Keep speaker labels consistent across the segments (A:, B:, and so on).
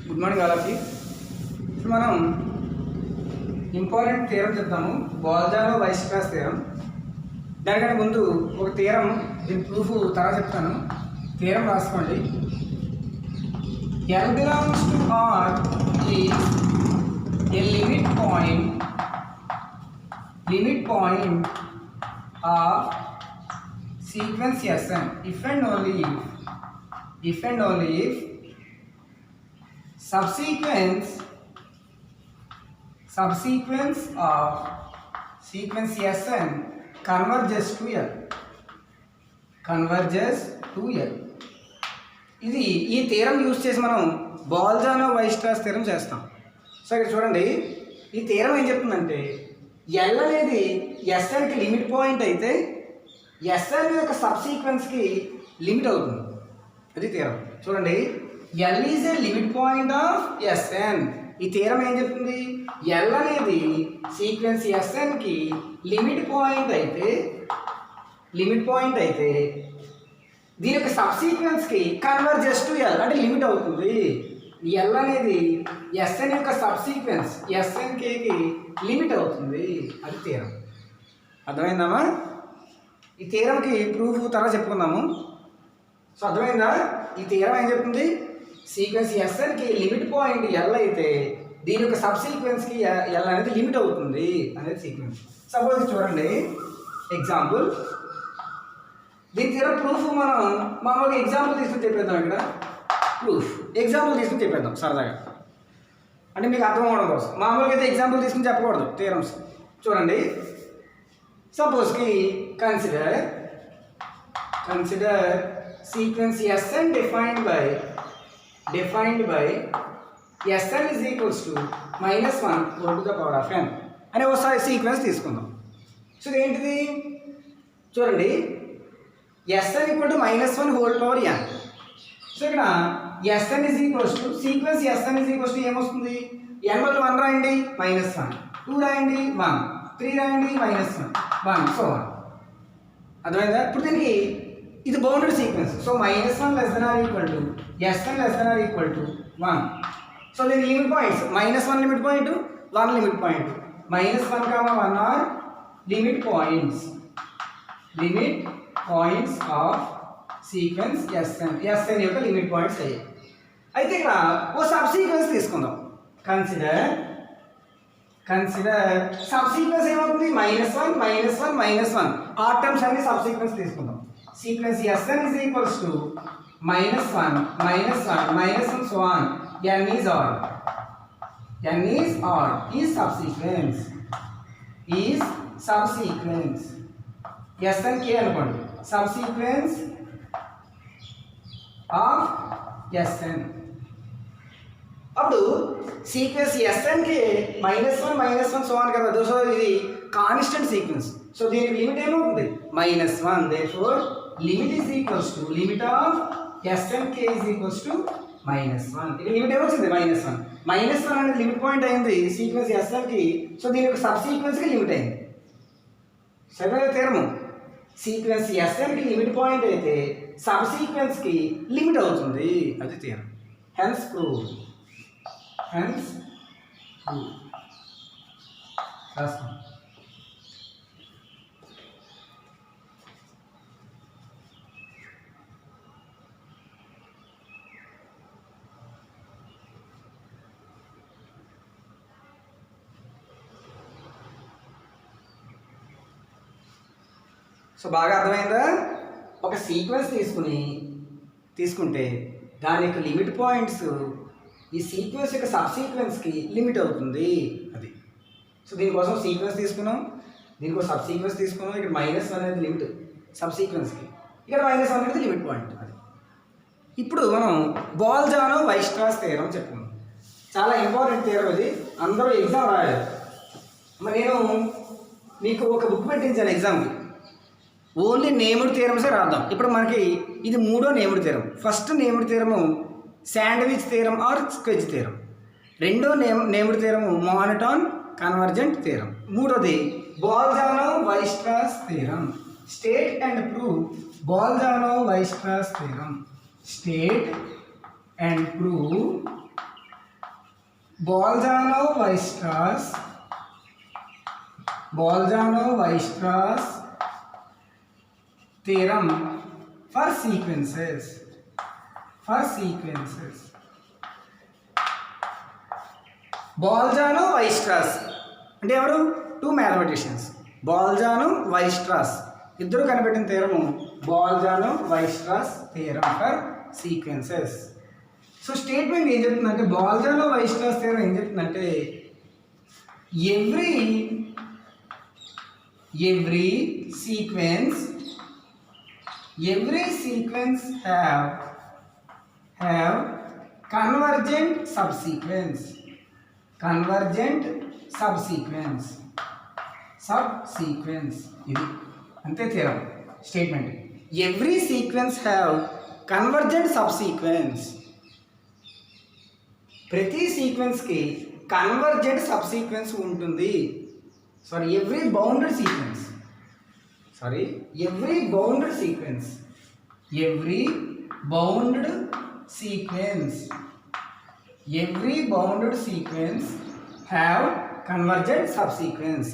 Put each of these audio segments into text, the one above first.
A: Good morning all of you. ఇప్పుడు మనం important theorem చెప్తాము, బాల్జానో-వైస్ట్రాస్ థీరం. దానికంటే ముందు ఒక థీరం, దీని ప్రూఫ్ తర్వాత చెప్తాను. థీరం రాసుకోండి. L belongs to R is a limit point of sequence Sn if and only if subsequence of sequence Sn converges to L. ఇది ఈ థీరం యూజ్ చేసి మనం బాల్జానో-వైస్ట్రాస్ థీరం చేస్తాం. సో ఇక్కడ చూడండి, ఈ థీరం ఏం చెప్తుందంటే ఎల్ అనేది ఎస్ఎన్కి లిమిట్ పాయింట్ అయితే ఎస్ఎన్ యొక్క సబ్సీక్వెన్స్కి లిమిట్ అవుతుంది. అది థీరం. చూడండి, L is a limit point of SN. ఈ థీరం ఏం చెప్తుంది, ఎల్ అనేది సీక్వెన్స్ ఎస్ఎన్కి లిమిట్ పాయింట్ అయితే దీని యొక్క సబ్సీక్వెన్స్కి కన్వర్జెస్ టు ఎల్ అంటే లిమిట్ అవుతుంది. ఎల్ అనేది ఎస్ఎన్ యొక్క సబ్సీక్వెన్స్ ఎస్ఎన్కేకి లిమిట్ అవుతుంది. అది థీరం. అర్థమైందమ్మా? ఈ థీరంకి ప్రూఫ్ తర్వాత చెప్పుకుందాము. సో అర్థమైందా? ఈ థీరం ఏం చెప్తుంది, సీక్వెన్స్ ఎస్ఎన్కి లిమిట్ పాయింట్ ఎల్ అయితే దీని యొక్క సబ్సీక్వెన్స్కి ఎల్ అనేది లిమిట్ అవుతుంది అనేది సీక్వెన్స్. సపోజ్ చూడండి, ఎగ్జాంపుల్. దీని థీరం ప్రూఫ్ మనం మామూలుగా ఎగ్జాంపుల్ తీసుకుని చెప్పేద్దాం. ఇక్కడ ప్రూఫ్ ఎగ్జాంపుల్ తీసుకుని చెప్పేద్దాం సరదాగా, అంటే మీకు అర్థం అవ్వడం కోసం. మామూలుగా అయితే ఎగ్జాంపుల్ తీసుకుని చెప్పకూడదు థీరమ్స్. చూడండి, సపోజ్కి consider sequence Sn defined by Sn is equals to -1 whole to the power of n అనే ఒకసారి సీక్వెన్స్ తీసుకుందాం. సో ఇదేంటిది చూడండి, Sn equal to -1 whole power n. So ఇక్కడ Sn is equals to sequence Sn is equals to ఏమొస్తుంది, n బదులు 1 రాయండి, -1, 2 రాయండి, 1, 3 రాయండి, -1, 1 సో అర్థమైందా? ఇప్పుడు దీనికి ఇది bounded sequence. So -1 ≤ Sn ≤ 1. So దీని limit points -1 limit point, 1 limit point. -1, 1 are limit points of sequence Sn యొక్క లిమిట్ పాయింట్స్ అయ్యాయి. అయితే ఇక్కడ ఓ సబ్ సీక్వెన్స్ తీసుకుందాం. కన్సిడర్ సబ్ సీక్వెన్స్ ఏమవుతుంది, -1 -1 ఆర్ టర్మ్స్ అన్ని సబ్ సీక్వెన్స్ తీసుకుందాం. Sequence Sn is equals to -1 so on. n is odd is subsequence Sn k అనుకోండి, subsequence of Sn. అప్పుడు సీక్వెన్స్ Sn కి -1 so on కదా. సో ఇది constant sequence. So దీనికి limit ఏమవుతుంది, -1. therefore limit is equals to limit of Snk is equals to -1. ఇది limit ఏమొచ్చింది, -1 అనేది లిమిట్ పాయింట్ అయింది సీక్వెన్స్ Sn కి. సో దీని యొక్క సబ్ సీక్వెన్స్ కి లిమిట్ అయింది. సరైన థీరము. సీక్వెన్స్ Sn కి లిమిట్ పాయింట్ అయితే సబ్ సీక్వెన్స్ కి లిమిట్ అవుతుంది. అది థీరం. హెన్స్ ప్రూవ్ రాసుకోండి. సో బాగా అర్థమైందా? ఒక సీక్వెన్స్ తీసుకుంటే దాని యొక్క లిమిట్ పాయింట్స్ ఈ సీక్వెన్స్ యొక్క సబ్ సీక్వెన్స్కి లిమిట్ అవుతుంది. అది. సో దీనికోసం సీక్వెన్స్ తీసుకున్నాం, దీనికోసం సబ్ సీక్వెన్స్ తీసుకున్నాం. ఇక్కడ -1 అనేది లిమిట్ సబ్ సీక్వెన్స్కి, ఇక్కడ -1 అనేది లిమిట్ పాయింట్. అది. ఇప్పుడు మనం బాల్జానో-వైస్ట్రాస్ థీరం చెప్పుకున్నాం. చాలా ఇంపార్టెంట్ థీరం ఇది, అందరూ ఎగ్జామ్ రాయాలి. మరి నేను మీకు ఒక బుక్ పెట్టించాను ఎగ్జామ్కి, ఓన్లీ నేమ్డ్ థీరమ్సే రాద్దాం. ఇప్పుడు మనకి ఇది మూడో named theorem. First named theorem sandwich theorem or squeeze theorem. రెండో named theorem monotone convergent theorem. మూడోది Bolzano Weierstrass theorem. State and prove Bolzano Weierstrass theorem. State and prove Bolzano-Weierstrass theorem for sequences. Bolzano-Weierstrass అంటే ఎవరు? 2 mathematicians. Bolzano-Weierstrass ఇద్దరు కనిపెట్టిన థియరము Bolzano-Weierstrass theorem for sequences. So statement ఏం చెప్తుందంటే Bolzano-Weierstrass theorem ఏం చెప్తుందంటే every sequence have convergent subsequence ఇది అంతే theorem statement. Every sequence have convergent subsequence. ప్రతి సీక్వెన్స్కి కన్వర్జెంట్ సబ్సీక్వెన్స్ ఉంటుంది. every bounded sequence have convergent subsequence.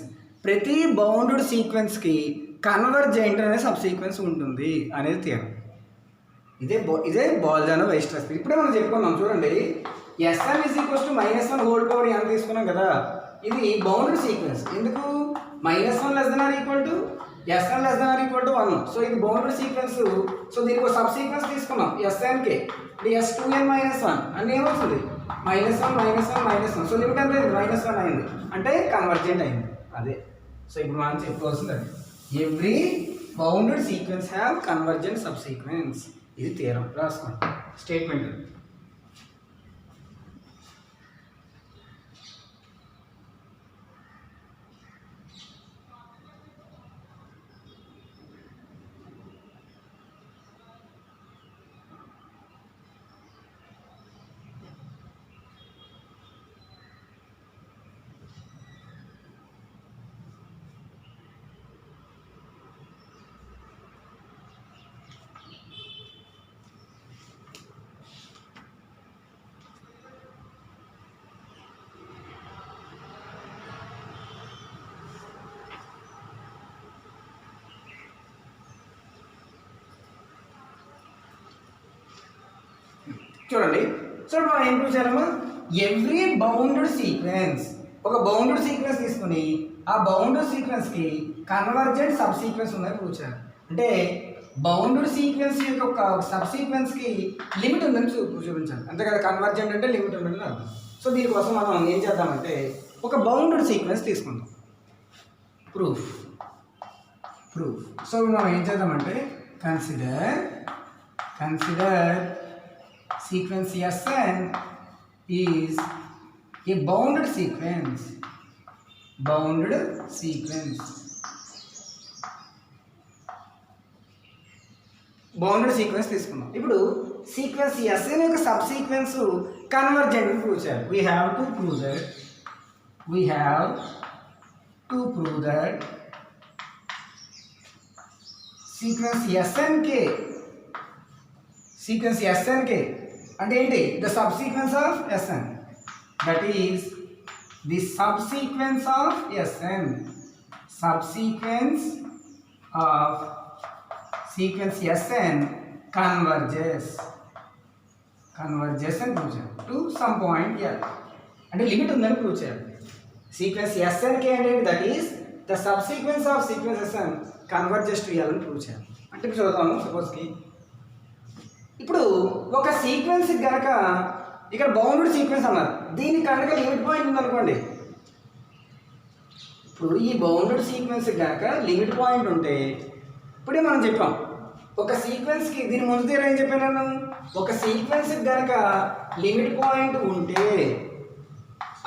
A: ప్రతి బౌండెడ్ సీక్వెన్స్కి కన్వర్జెంట్ అనే సబ్సీక్వెన్స్ ఉంటుంది అనేది థియరం. ఇదే Bolzano-Weierstrass. ఇప్పుడే మనం చెప్పుకున్నాం చూడండి. Sn = -1 హోల్ పవర్ n తీసుకున్నాం కదా. ఇది బౌండెడ్ సీక్వెన్స్. ఎందుకు? -1 ≤ Sn ≤ 1. సో ఇది బౌండెడ్ సీక్వెన్స్. సో దీనికి ఒక సబ్ సీక్వెన్స్ తీసుకున్నాం Snకి. ఇది S2n - 1 అంటే ఏమవుతుంది? -1 సో లిమిట్ ఎంత అయింది? -1 అయింది అంటే కన్వర్జెంట్ అయింది. అదే సో ఇప్పుడు మనం చెప్పుకోవాల్సింది అది. Every bounded sequence have convergent sub sequence. ఇది థియరం. రాసుకోండి స్టేట్మెంట్. చూడండి. సో మనం ఏం ప్రూవ్ చేయాలమ్మా? ఎవ్రీ బౌండెడ్ సీక్వెన్స్, ఒక బౌండెడ్ సీక్వెన్స్ తీసుకుని ఆ బౌండెడ్ సీక్వెన్స్కి కన్వర్జెంట్ సబ్ సీక్వెన్స్ ఉందని ప్రూవ్ చేయాలి. అంటే బౌండెడ్ సీక్వెన్స్ యొక్క ఒక సబ్ సీక్వెన్స్కి లిమిట్ ఉందని చూపించాలి. అంతే కదా, కన్వర్జెంట్ అంటే లిమిట్ ఉందని అర్థం. సో దీనికోసం మనం ఏం చేద్దామంటే ఒక బౌండెడ్ సీక్వెన్స్ తీసుకుందాం. ప్రూఫ్. సో మనం ఏం చేద్దామంటే consider sequence Sn is a bounded sequence. Bounded sequence తీసుకున్నాం. ఇప్పుడు సీక్వెన్స్ Sn యొక్క సబ్ సీక్వెన్స్ కన్వర్జెంట్ ప్రూవ్ చేయాలి. We have to prove that sequence Snk అంటే ఏంటి? The sub sequence of Sn, that is the sub sequence of Sn, sequence Sn converges అని prove చేయాలి to some point L. అంటే limit ఉందని prove చేయాలి. Sequence Snk అంటే that is the sub sequence of sequence Sn converges to L అని prove చేయాలి. అంటే చూద్దాము. సపోజ్కి ఇప్పుడు ఒక సీక్వెన్స్ కనుక ఇక్కడ బౌండెడ్ సీక్వెన్స్ అన్నారు, దీనికి కనుక లిమిట్ పాయింట్ ఉందనుకోండి. ఇప్పుడు ఈ బౌండెడ్ సీక్వెన్స్ కనుక లిమిట్ పాయింట్ ఉంటే, ఇప్పుడే మనం చెప్పాం ఒక సీక్వెన్స్కి, దీని ముందు తీరా ఏం చెప్పాను, ఒక సీక్వెన్స్ కనుక లిమిట్ పాయింట్ ఉంటే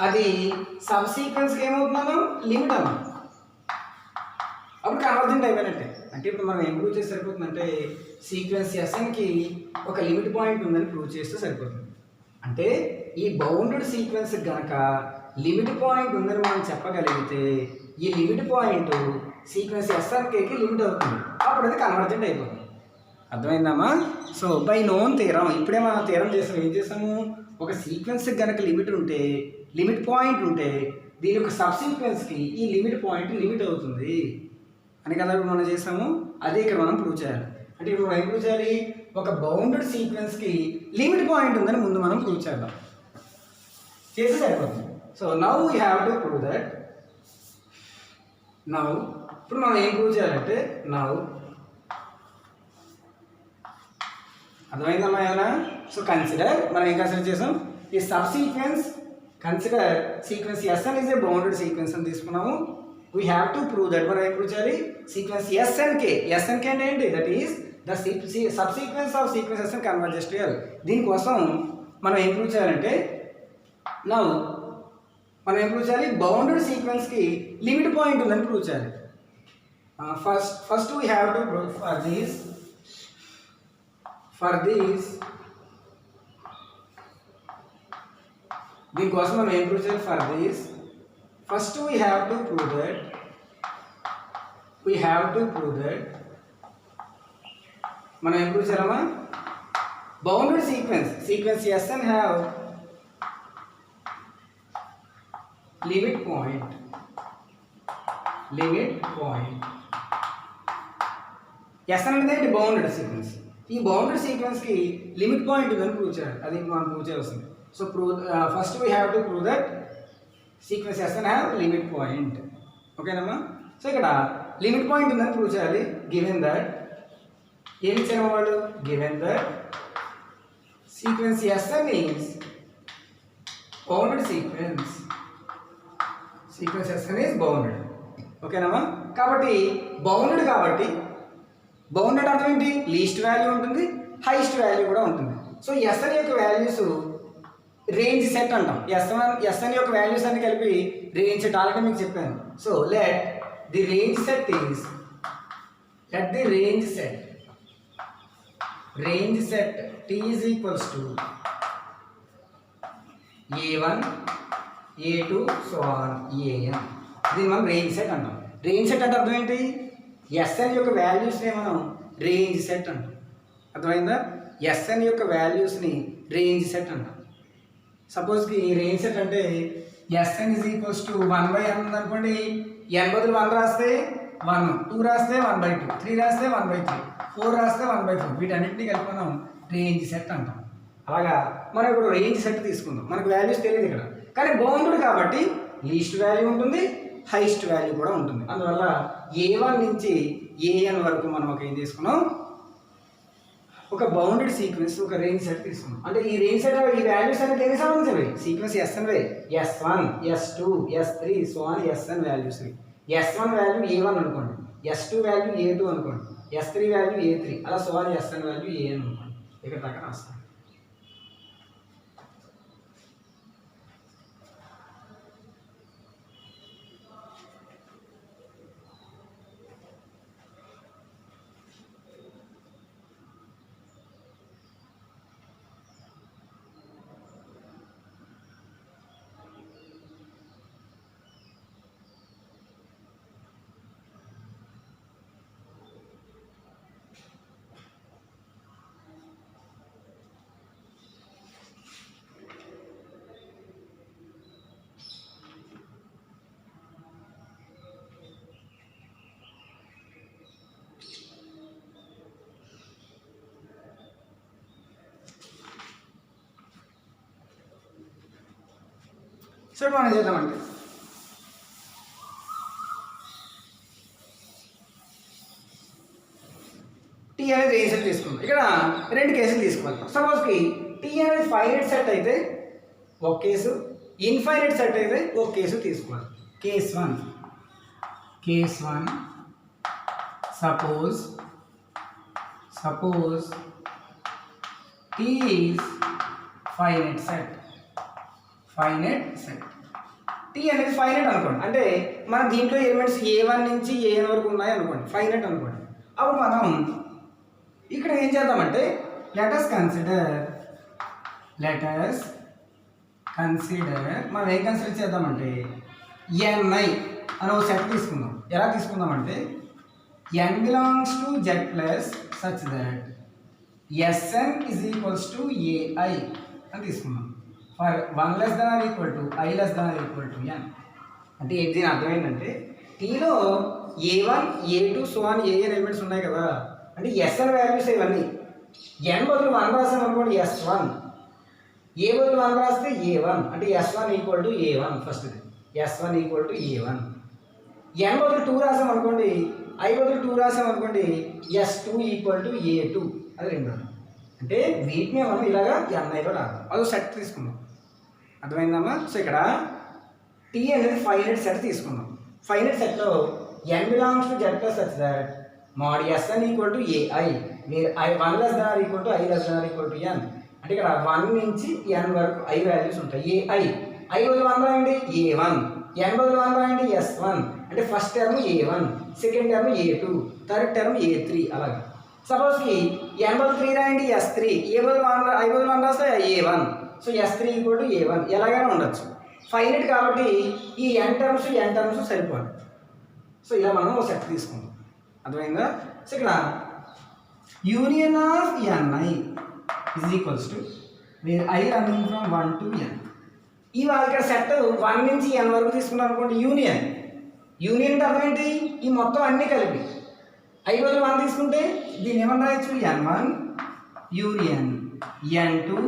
A: అది సబ్ సీక్వెన్స్కి ఏమవుతున్నాను? లిమిట్ అన్నాం. అప్పుడు కన్వర్జెంట్ అయిపోయినట్టే. అంటే ఇప్పుడు మనం ఏం ప్రూవ్ చేస్తే సరిపోతుందంటే సీక్వెన్స్ Snకి ఒక లిమిట్ పాయింట్ ఉందని ప్రూవ్ చేస్తే సరిపోతుంది. అంటే ఈ బౌండెడ్ సీక్వెన్స్ కనుక లిమిట్ పాయింట్ ఉందని మనం చెప్పగలిగితే ఈ లిమిట్ పాయింట్ సీక్వెన్స్ Snకి లిమిట్ అవుతుంది. అప్పుడు అది కన్వర్జెంట్ అయిపోతుంది. అర్థమైందమ్మా? సో బై నోన్ థీరం, ఇప్పుడే మనం థీరం చేసాము. ఏం చేసాము? ఒక సీక్వెన్స్కి కనుక లిమిట్ పాయింట్ ఉంటే దీని యొక్క సబ్ సీక్వెన్స్కి ఈ లిమిట్ పాయింట్ లిమిట్ అవుతుంది అని కదా ఇప్పుడు మనం చేసాము. అదే ఇక్కడ మనం ప్రూవ్ చేయాలి. అంటే ఇప్పుడు మనం ఏం ప్రూవ్ చేయాలి? ఒక బౌండెడ్ సీక్వెన్స్కి లిమిట్ పాయింట్ ఉందని ముందు మనం ప్రూవ్ చేద్దాం. చేసి సరిపోతుంది. So now we have to prove that. Now ఇప్పుడు మనం ఏం ప్రూవ్ చేయాలంటే నౌ, అర్థమైందమ్మా ఏమైనా? సో కన్సిడర్, మనం ఏం కన్సిడర్ చేసాం? ఈ sub sequence, consider sequence Sn is a bounded sequence అని తీసుకున్నాము. We have to prove that. మనం ఏం ప్రూవ్ చేయాలి? సీక్వెన్స్ SnK అంటే ఏంటి? That is the sub sequence of sequence Sn converges to L. దీనికోసం మనం ఏం ప్రూవ్ చేయాలంటే నౌ మనం ఏం ప్రూవ్ చేయాలి? బౌండెడ్ సీక్వెన్స్కి లిమిట్ పాయింట్ ఉందని ప్రూవ్ చేయాలి. First we have to prove దీనికోసం మనం ఏం ప్రూవ్ చేయాలి? First we have to prove that మనం ఏం ప్రూవ్ చేయాలమ్మా? Bounded sequence Sn have limit point. Sn అనేది బౌండెడ్ సీక్వెన్స్. ఈ బౌండెడ్ సీక్వెన్స్కి లిమిట్ పాయింట్ ఉందని ప్రూవ్ చేయాలి. అది మనం ప్రూవ్ చేయాల్సింది. So first we have to prove that sequence Sn have limit point. ఓకేనమ్మా? సో ఇక్కడ లిమిట్ పాయింట్ ఉందని ప్రూవ్ చేయాలి. గివెన్ దట్ ఏమి ఇచ్చారు వాళ్ళు? Given that sequence Sn is bounded sequence Sn is bounded. ఓకేనమ్మా? కాబట్టి బౌండెడ్ అర్థం ఏంటి? లీస్ట్ వాల్యూ ఉంటుంది, హైయెస్ట్ వాల్యూ కూడా ఉంటుంది. సో Sn యొక్క వాల్యూస్ రేంజ్ సెట్ అంటాం. Sn యొక్క వాల్యూస్ అన్ని కలిపి రేంజ్ సెట్ ఆల్రెడీ మీకు చెప్పాను. So let the range set T is equals to A1 A2 so on An. దీన్ని మనం రేంజ్ సెట్ అంటాం. రేంజ్ సెట్ అంటే అర్థం ఏంటి? Sn యొక్క వాల్యూస్ని మనం రేంజ్ సెట్ అంటాం. అర్థమైందా? Sn యొక్క వాల్యూస్ని రేంజ్ సెట్ అంటాం. సపోజ్కి రేంజ్ సెట్ అంటే Sn is equals to 1/n ఉందనుకోండి. n బదులు 1 రాస్తే 1, 2 రాస్తే 1/2, 3 రాస్తే 1/3, 4 రాస్తే 1/4. వీటన్నింటినీ కలిపి మనం రేంజ్ సెట్ అంటాం. అలాగా మనం ఇప్పుడు రేంజ్ సెట్ తీసుకుందాం. మనకు వాల్యూస్ తెలియదు ఇక్కడ, కానీ బౌండెడ్ కాబట్టి లీస్ట్ వాల్యూ ఉంటుంది, హైయెస్ట్ వాల్యూ కూడా ఉంటుంది. అందువల్ల A1 నుంచి An వరకు మనం ఏం తీసుకున్నాం? ఒక బౌండెడ్ సీక్వెన్స్, ఒక రేంజ్ సెట్ తీసుకున్నాం. అంటే ఈ రేంజ్ సెట్ ఈ వాల్యూస్ అనేది దేనికి సంబంధించినవి? Sequence Sn S1 S2 S3 so on Sn values. S1 value A1 అనుకోండి, S2 వాల్యూ A2 అనుకోండి, S3 వాల్యూ A3, అలా so on Sn value An అనుకోండి. ఇక్కడ దాకా రాస్తాను. సో మనం చేద్దామంటే T అనేది రేంజ్ సెట్ తీసుకుందాం. ఇక్కడ రెండు కేసులు తీసుకోవాలి. సపోజ్కి T అనేది ఫైనైట్ సెట్ అయితే ఒక కేసు, ఇన్ఫైనైట్ సెట్ అయితే ఒక కేసు తీసుకోవాలి. Case one suppose T is finite set. T అనేది ఫైనైట్ అనుకోండి. అంటే మన దీంట్లో ఎలిమెంట్స్ A1 నుంచి An వరకు ఉన్నాయి అనుకోండి, ఫైనైట్ అనుకోండి. అప్పుడు మనం ఇక్కడ ఏం చేద్దామంటే లెటస్ కన్సిడర్ మనం ఏం కన్సిడర్ చేద్దామంటే Ni అని ఒక సెట్ తీసుకుందాం. ఎలా తీసుకుందామంటే n belongs to Z plus such that Sn is equals to ai అని తీసుకున్నాం. For 1 less than or equal to I less than or equal to n. అంటే దీని అర్థం ఏంటంటే టీలో A1 A2 సో అని ఏఎన్ ఎలిమెంట్స్ ఉన్నాయి కదా, అంటే Sn వాల్యూస్ ఇవన్నీ. n బదులు 1 రాసాం అనుకోండి S1, ఏ బదులు 1 రాస్తే A1, అంటే S1 equal to A1 first, S1 equal to A1. n బదులు 2 రాసాం అనుకోండి, I బదులు 2 రాసాం అనుకోండి S2 ఈక్వల్ టు A2, అది రెండోది. అంటే వీటిని మనం ఇలాగా NIలో రాద్దాం. అదో సెట్ తీసుకుందాం, అర్థమైందమ్మా? సో ఇక్కడ టీ అనేది ఫైనైట్ సెట్ తీసుకుందాం. ఫైనైట్ సెట్లో n belongs to z plus such that mod Sn equal to ai where I 1 less than or equal to I less than or equal to n. అంటే ఇక్కడ 1 నుంచి n వరకు I values ఉంటాయి. I బదులు 1 రాయండి A1, n బదులు 1 రాయండి S1, అంటే first term A1, second term A2, third term A3 అలాగా. సపోజ్కి n బదులు 3 రాయండి S3, I బదులు 1 రాస్తే A1, so S3 equal to A1 ఎలాగైనా ఉండొచ్చు. ఫైనైట్ కాబట్టి ఈ n టర్మ్స్ సరిపోదు. సో ఇలా మనం ఒక సెట్ తీసుకుందాం, అర్థమైందా? సో ఇక్కడ union of ni is equals to where I running from 1 to n. ఇవి ఇక్కడ సెట్ 1 నుంచి n వరకు తీసుకున్నాం అనుకోండి యూనియన్ అంటే అర్థం ఏంటి? ఈ మొత్తం అన్నీ కలిపి I బదులు 1 తీసుకుంటే దీన్ని ఏమన్నా రాయొచ్చు n1 union n2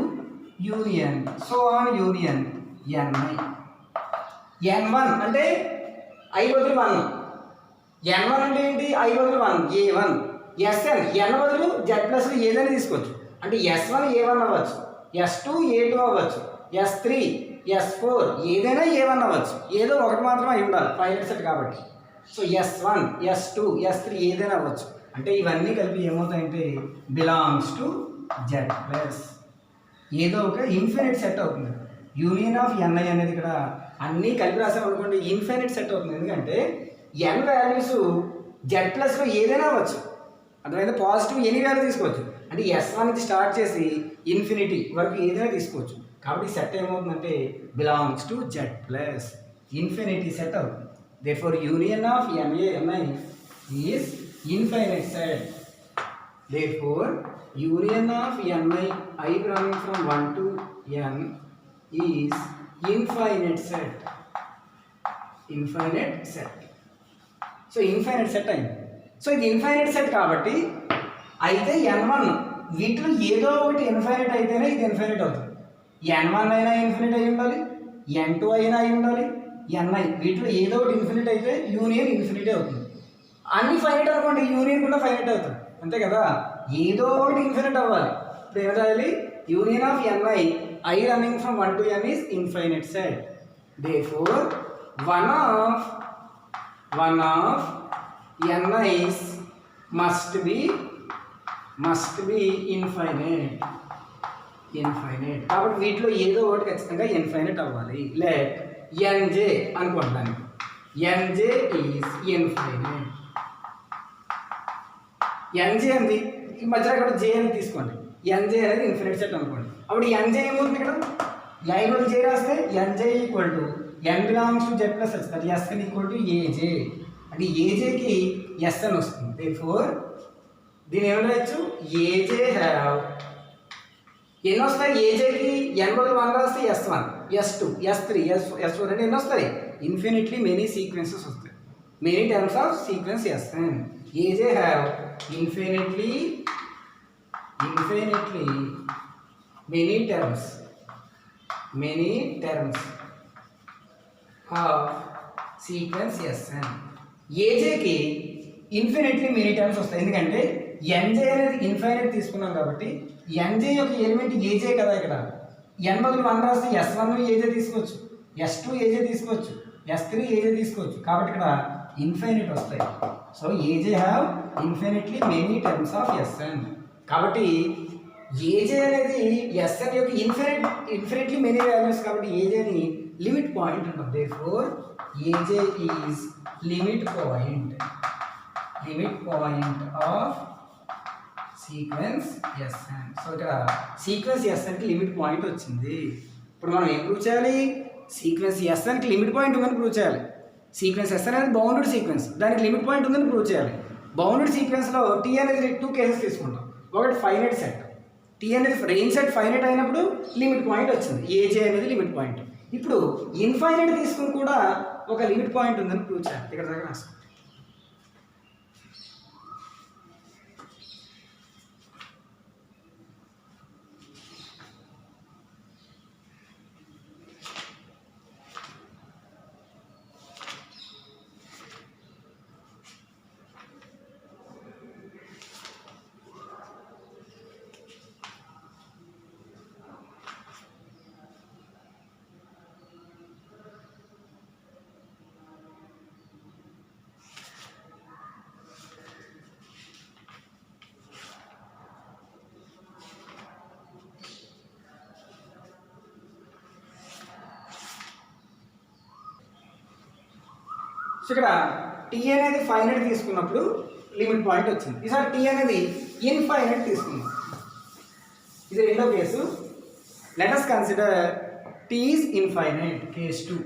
A: union so on union ni. n1 అంటే I బదులు 1, n1 అంటే ఏంటి? I బదులు 1 A1, Sn n బదులు z ప్లస్ ఏదైనా తీసుకోవచ్చు, అంటే S1 A1 అవ్వచ్చు, S2 A2 అవ్వచ్చు, S3 S4 ఏదైనా A1 అవ్వచ్చు, ఏదో ఒకటి మాత్రం అయి ఉండాలి ఫైనైట్ సెట్ కాబట్టి. సో S1 S2 S3 ఏదైనా అవ్వచ్చు. అంటే ఇవన్నీ కలిపి ఏమవుతాయంటే బిలాంగ్స్ టు z ప్లస్ ఏదో ఒక ఇన్ఫినిట్ సెట్ అవుతుంది. యూనియన్ ఆఫ్ ni అనేది ఇక్కడ అన్నీ కలిపి రాసాం అనుకోండి ఇన్ఫినిట్ సెట్ అవుతుంది. ఎందుకంటే n వాల్యూస్ z ప్లస్లో ఏదైనా అవ్వచ్చు, అర్థమైంది? పాజిటివ్ ఎనీ వాల్యూ తీసుకోవచ్చు, అంటే S1 నుంచి స్టార్ట్ చేసి ఇన్ఫినిటీ వరకు ఏదైనా తీసుకోవచ్చు. కాబట్టి సెట్ ఏమవుతుందంటే belongs to z plus infinity set అవుతుంది. Therefore union of ni is infinite set. Therefore union of ni I running from 1 to n is infinite set. So infinite set అయింది. So ఇది infinite set కాబట్టి అయితే n1 వీటిలో ఏదో ఒకటి infinite అయితేనే ఇది ఇన్ఫైనైట్ అవుతుంది. n1 అయినా ఇన్ఫినిట్ అయి ఉండాలి, n2 అయినా అయి ఉండాలి, ni వీటిలో ఏదో ఒకటి ఇన్ఫినిట్ అయితే యూనియన్ ఇన్ఫినిటీ అవుతుంది. అన్ని ఫైనైట్ అనుకోండి యూనియన్ కూడా ఫైనైట్ అవుతుంది, అంతే కదా? ఏదో ఒకటి ఇన్ఫినిట్ అవ్వాలి. ఇప్పుడు ఏం రాయాలి? Union of ni I running from 1 to n is infinite set. Therefore one of ni's must be infinite. కాబట్టి వీటిలో ఏదో ఒకటి ఖచ్చితంగా ఇన్ఫైనైట్ అవ్వాలి. లెట్ nj అనుకుంటాను, nj ఈజ్ ఇన్ఫైనైట్. nj అంది ఈ మధ్యలో ఇక్కడ j అని తీసుకోండి, nj అనేది ఇన్ఫినిట్ సెట్ అనుకోండి. అప్పుడు nj ఏమవుతుంది? ఇక్కడ I బదులు j రాస్తే nj equal to n belongs to z plus h, that Sn equal to aj, అంటే ajకి Sn వస్తుంది. దేర్ఫోర్ దీని ఏమని రాయొచ్చు? aj హ్యావ్ ఎన్ని వస్తాయి? ajకి n బదులు 1 రాస్తే S1 S2 S3 S4 అంటే ఎన్ని వస్తాయి? ఇన్ఫినిట్లీ మెనీ సీక్వెన్సెస్ వస్తాయి, many terms of sequence Sn. aj have infinitely many terms of sequence Sn. ajకి ఇన్ఫినిట్లీ మెనీ టర్మ్స్ వస్తాయి, ఎందుకంటే nj అనేది ఇన్ఫైనైట్ తీసుకున్నాం కాబట్టి nj యొక్క ఎలిమెంట్ aj కదా. ఇక్కడ n బదులు 1 రాస్తే S1 aj తీసుకోవచ్చు, S2 aj తీసుకోవచ్చు, S3 aj తీసుకోవచ్చు, కాబట్టి ఇక్కడ ఇన్ఫైనైట్ వస్తాయి. So aj have infinitely many terms of Sn. కాబట్టి aj అనేది Sn యొక్క ఇన్ఫినిట్లీ మెనీ వాల్యూస్ కాబట్టి ajని లిమిట్ పాయింట్ అంటాం. Therefore aj is limit point of sequence Sn. So ఇక్కడ సీక్వెన్స్ Snకి లిమిట్ పాయింట్ వచ్చింది. ఇప్పుడు మనం ఏం ప్రూవ్ చేయాలి? సీక్వెన్స్ Snకి లిమిట్ పాయింట్ ఉందని ప్రూవ్ చేయాలి. సీక్వెన్స్ Sn అనేది బౌండెడ్ సీక్వెన్స్, దానికి లిమిట్ పాయింట్ ఉందని ప్రూవ్ చేయాలి. బౌండెడ్ సీక్వెన్స్లో టీ అనేది 2 కేసెస్ తీసుకుంటాం. ఒకటి ఫైనైట్ సెట్, టీ అనేది రేంజ్ సెట్ ఫైనైట్ అయినప్పుడు లిమిట్ పాయింట్ వచ్చింది, ఏజే అనేది లిమిట్ పాయింట్. ఇప్పుడు ఇన్ఫైనైట్ తీసుకుని కూడా ఒక లిమిట్ పాయింట్ ఉందని ప్రూవ్ చేయాలి. ఇక్కడ దగ్గర రాసుకో. సో ఇక్కడ టీ అనేది ఫైనైట్ తీసుకున్నప్పుడు లిమిట్ పాయింట్ వచ్చింది. ఈసారి టీ అనేది ఇన్ఫైనైట్ తీసుకుందాం. ఇది రెండో case. Let us consider T is infinite. Case 2.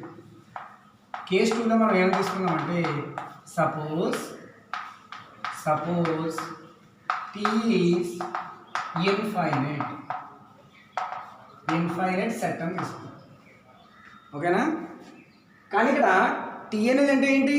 A: Case 2లో మనం ఏం తీసుకున్నామంటే suppose T is infinite set అని తీసుకున్నాం. ఓకేనా? కానీ ఇక్కడ టీ అనేది అంటే ఏంటి?